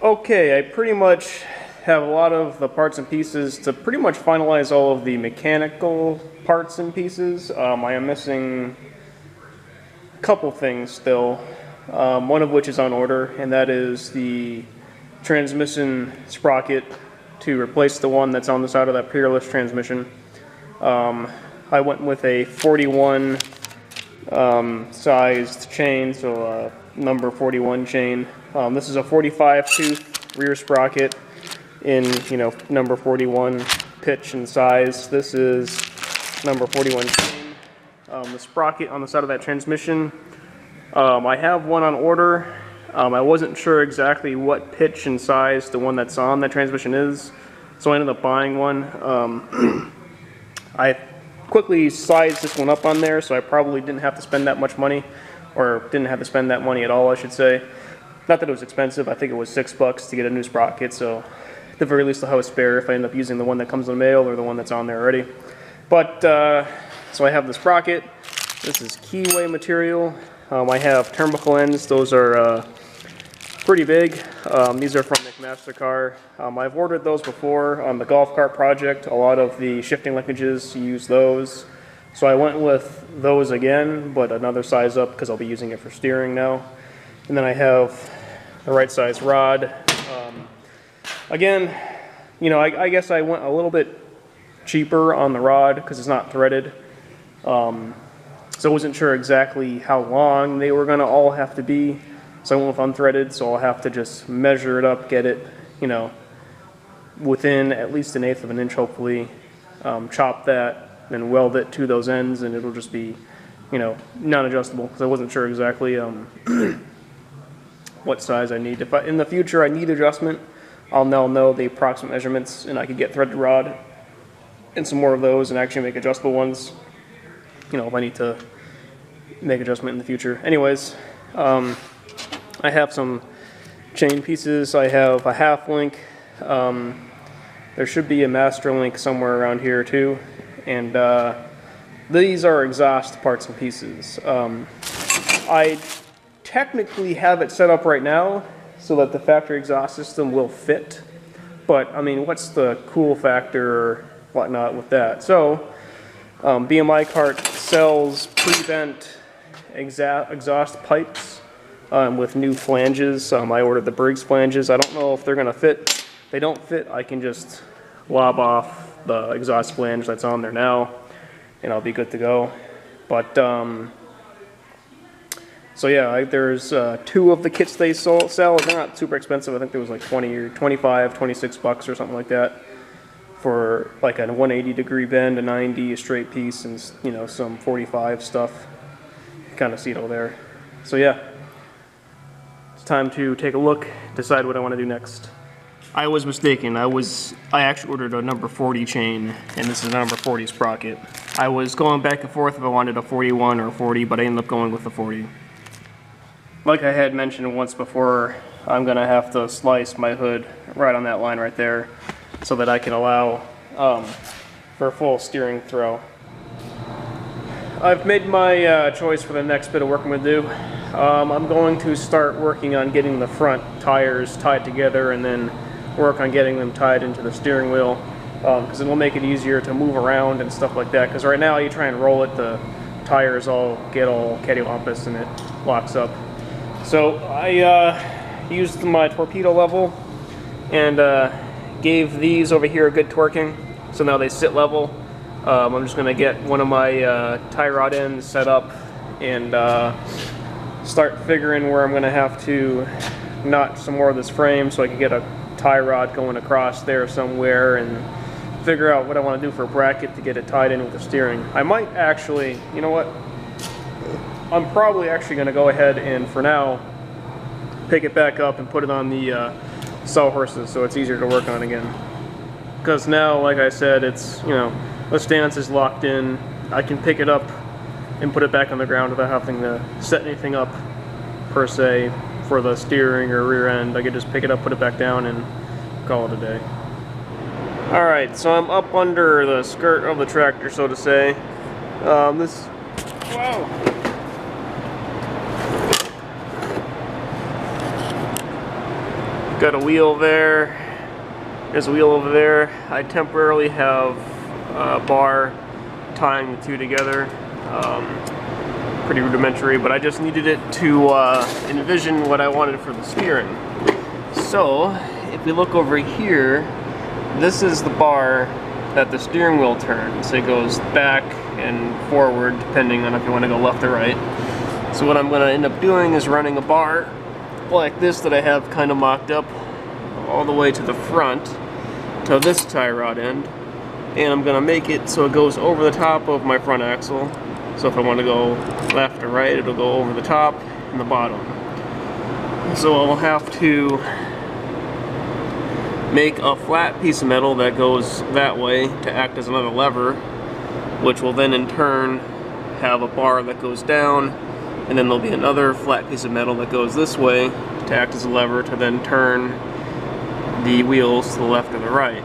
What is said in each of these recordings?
Okay, I pretty much have a lot of the parts and pieces to pretty much finalize all of the mechanical parts and pieces. I am missing a couple things still, one of which is on order, and that is the transmission sprocket to replace the one that's on the side of that peerless transmission. I went with a 41 sized chain, so number 41 chain. This is a 45 tooth rear sprocket in, number 41 pitch and size. This is number 41 chain. The sprocket on the side of that transmission, I have one on order. I wasn't sure exactly what pitch and size the one that's on that transmission is, so I ended up buying one. I quickly sized this one up on there, so I probably didn't have to spend that much money, or didn't have to spend that money at all, I should say. Not that it was expensive. I think it was $6 to get a new sprocket, so at the very least I'll have a spare if I end up using the one that comes in the mail or the one that's on there already. But, so I have the sprocket. This is keyway material. I have turnbuckle ends. Those are pretty big. These are from McMaster-Carr. I've ordered those before on the golf cart project. A lot of the shifting linkages use those. So I went with those again, but another size up because I'll be using it for steering now. And then I have the right size rod. Again, I guess I went a little bit cheaper on the rod because it's not threaded. So I wasn't sure exactly how long they were going to all have to be. So I went with unthreaded, so I'll have to just measure it up, get it, within at least 1/8 of an inch, hopefully. Chop that and weld it to those ends, and it'll just be, non-adjustable, because I wasn't sure exactly what size I need. If in the future I need adjustment, I'll now know the approximate measurements, and I could get threaded rod and some more of those and actually make adjustable ones, if I need to make adjustment in the future. Anyways, I have some chain pieces. I have a half link. There should be a master link somewhere around here too. And these are exhaust parts and pieces. I technically have it set up right now so that the factory exhaust system will fit. But I mean, what's the cool factor or whatnot with that? So BMI cart sells pre-bent exhaust pipes with new flanges. I ordered the Briggs flanges. I don't know if they're going to fit. If they don't fit, I can just lob off the exhaust flange that's on there now, and I'll be good to go. But so yeah, there's 2 of the kits they sell. They're not super expensive. I think there was like 20 or 25, 26 bucks or something like that for like a 180 degree bend, a 90, a straight piece, and some 45 stuff. Kind of see it all there. So yeah, it's time to take a look, decide what I want to do next. I was mistaken. I actually ordered a number 40 chain, and this is a number 40 sprocket. I was going back and forth if I wanted a 41 or a 40, but I ended up going with the 40. Like I had mentioned once before, I'm going to have to slice my hood right on that line right there so that I can allow for a full steering throw. I've made my choice for the next bit of work I'm going to do. I'm going to start working on getting the front tires tied together and then work on getting them tied into the steering wheel, because it will make it easier to move around and stuff like that. Because right now you try and roll it, the tires get all cattywampus and it locks up. So I used my torpedo level and gave these over here a good torquing, so now they sit level. I'm just going to get one of my tie rod ends set up and start figuring where I'm going to have to notch some more of this frame so I can get a tie rod going across there somewhere and figure out what I want to do for a bracket to get it tied in with the steering. I might actually, you know what, I'm probably actually going to go ahead and for now pick it back up and put it on the sawhorses so it's easier to work on again. Because now, like I said, it's, the stance is locked in. I can pick it up and put it back on the ground without having to set anything up per se for the steering or rear end. I could just pick it up, put it back down, and call it a day. Alright, so I'm up under the skirt of the tractor, so to say. Whoa! Got a wheel there. There's a wheel over there. I temporarily have a bar tying the two together. Pretty rudimentary, but I just needed it to envision what I wanted for the steering. So, if we look over here, this is the bar that the steering wheel turns. It goes back and forward depending on if you want to go left or right. So what I'm going to end up doing is running a bar like this that I have kind of mocked up all the way to the front to this tie rod end, and I'm going to make it so it goes over the top of my front axle. So if I want to go left or right, it'll go over the top and the bottom. So I'll have to make a flat piece of metal that goes that way to act as another lever, which will then in turn have a bar that goes down, and then there'll be another flat piece of metal that goes this way to act as a lever to then turn the wheels to the left or the right.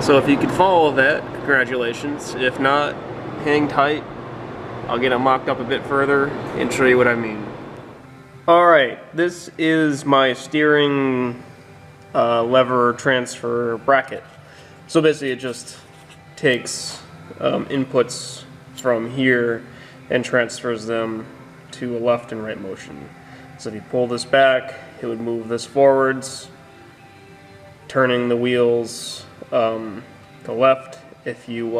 So if you can follow that, congratulations. If not, hang tight. I'll get it mocked up a bit further and show you what I mean. Alright, this is my steering lever transfer bracket. So basically it just takes inputs from here and transfers them to a left and right motion. So if you pull this back, it would move this forwards, turning the wheels to left. If you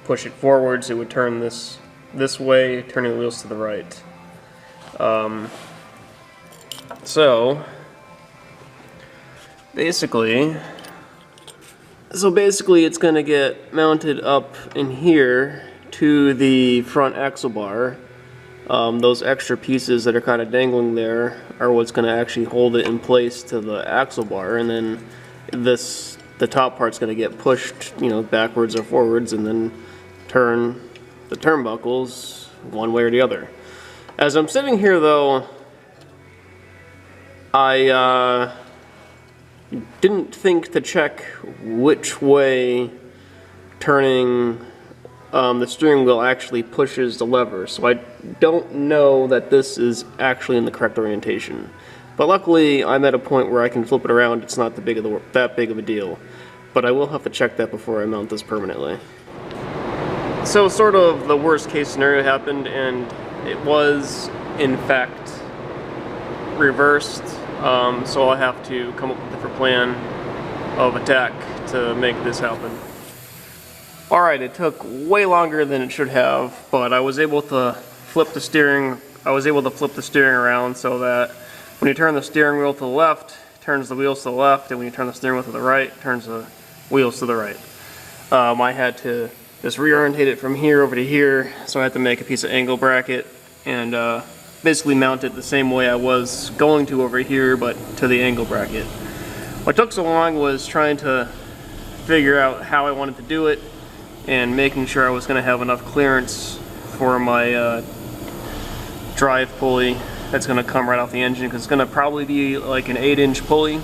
push it forwards, it would turn this way, turning the wheels to the right. So basically it's going to get mounted up in here to the front axle bar. Those extra pieces that are kind of dangling there are what's going to actually hold it in place to the axle bar, and then the top part's going to get pushed, backwards or forwards, and then turn the turnbuckles one way or the other. As I'm sitting here though, I didn't think to check which way turning the steering wheel actually pushes the lever, so I don't know that this is actually in the correct orientation. But luckily I'm at a point where I can flip it around. It's not that big of a deal, but I will have to check that before I mount this permanently. So sort of the worst case scenario happened, and it was in fact reversed. So I'll have to come up with a different plan of attack to make this happen. Alright, it took way longer than it should have, but I was able to flip the steering around so that when you turn the steering wheel to the left, it turns the wheels to the left, and when you turn the steering wheel to the right, it turns the wheels to the right. I had to just reorientate it from here over to here, so I had to make a piece of angle bracket and basically mount it the same way I was going to over here, but to the angle bracket. What took so long was trying to figure out how I wanted to do it and making sure I was going to have enough clearance for my drive pulley that's going to come right off the engine, because it's going to probably be like an 8-inch pulley.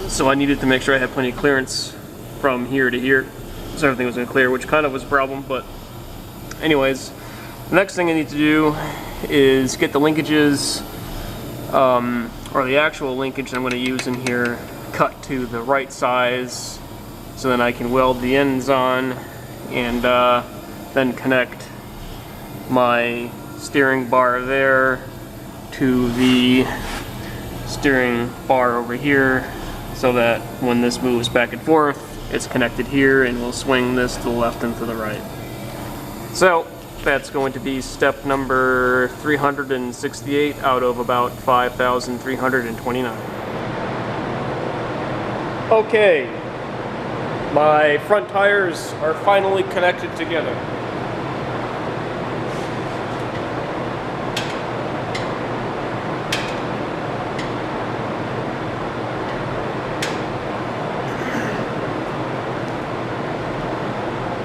So I needed to make sure I had plenty of clearance from here to here, so everything was going to clear, which kind of was a problem. But anyways, the next thing I need to do is get the linkages, or the actual linkage I'm going to use in here, cut to the right size, so then I can weld the ends on and then connect my steering bar there to the steering bar over here, so that when this moves back and forth, it's connected here and will swing this to the left and to the right. So that's going to be step number 368 out of about 5,329. Okay, my front tires are finally connected together.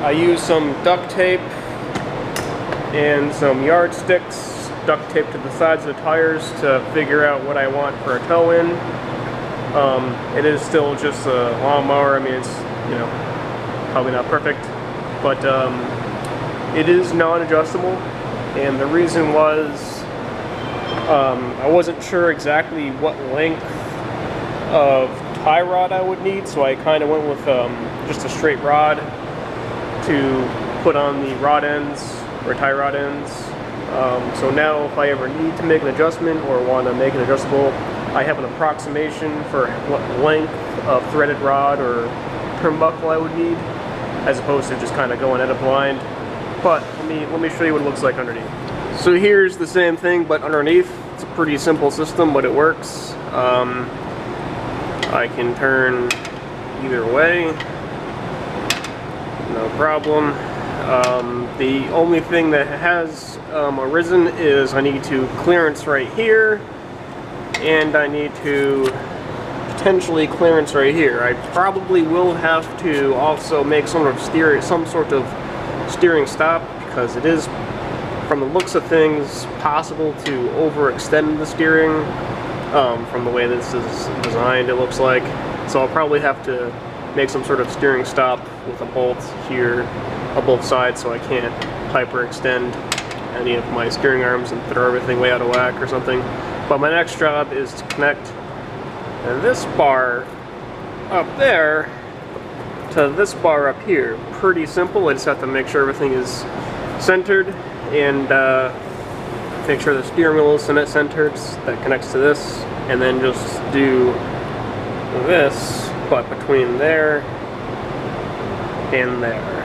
I used some duct tape and some yardsticks, duct tape to the sides of the tires to figure out what I want for a toe-in. It is still just a lawnmower. I mean, it's, probably not perfect, but it is non-adjustable, and the reason was I wasn't sure exactly what length of tie rod I would need, so I kind of went with just a straight rod to put on the rod ends, or tie rod ends. So now if I ever need to make an adjustment or want to make it adjustable, I have an approximation for what length of threaded rod or turnbuckle I would need, as opposed to just kind of going at it blind. But let me show you what it looks like underneath. So here's the same thing, but underneath. It's a pretty simple system, but it works. I can turn either way, no problem. The only thing that has arisen is I need to clearance right here, and I need to potentially clearance right here. I probably will have to also make some sort of steering stop, because it is, from the looks of things, possible to overextend the steering from the way this is designed, it looks like. So I'll probably have to make some sort of steering stop with a bolt here on both sides, so I can't hyperextend any of my steering arms and throw everything way out of whack or something. But my next job is to connect this bar up there to this bar up here. Pretty simple. I just have to make sure everything is centered and make sure the steering wheel is centered, that connects to this, and then just do this, but between there and there.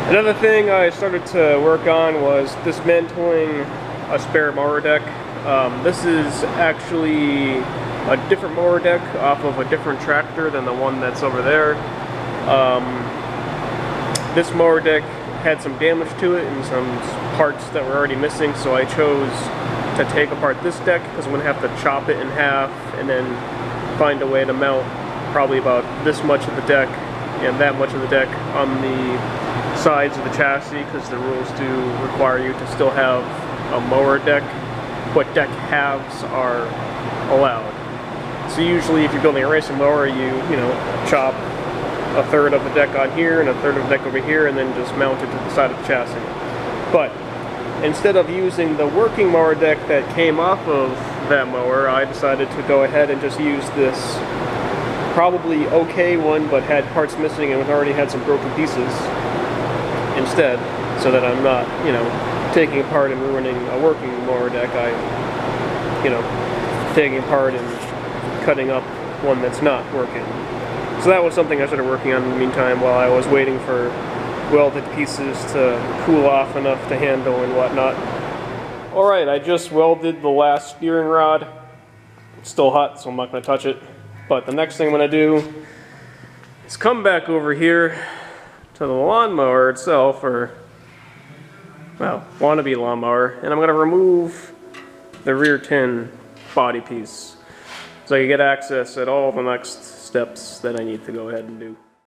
Another thing I started to work on was dismantling a spare mower deck. This is actually a different mower deck off of a different tractor than the one that's over there. This mower deck had some damage to it and some parts that were already missing, so I chose to take apart this deck because I'm going to have to chop it in half and then find a way to mount probably about this much of the deck and that much of the deck on the sides of the chassis, because the rules do require you to still have a mower deck, but deck halves are allowed. So usually if you're building a racing mower, you chop a third of the deck on here and a third of the deck over here, and then just mount it to the side of the chassis. But instead of using the working mower deck that came off of that mower, I decided to go ahead and just use this probably okay one, but had parts missing and already had some broken pieces instead, so that I'm not, taking apart and ruining a working mower deck. Taking apart and cutting up one that's not working. So that was something I started working on in the meantime while I was waiting for welded pieces to cool off enough to handle and whatnot. Alright, I just welded the last steering rod. It's still hot, so I'm not going to touch it. But the next thing I'm going to do is come back over here to the lawnmower itself, or, well, wannabe lawnmower, and I'm going to remove the rear tin body piece so I can get access at all the next steps that I need to go ahead and do.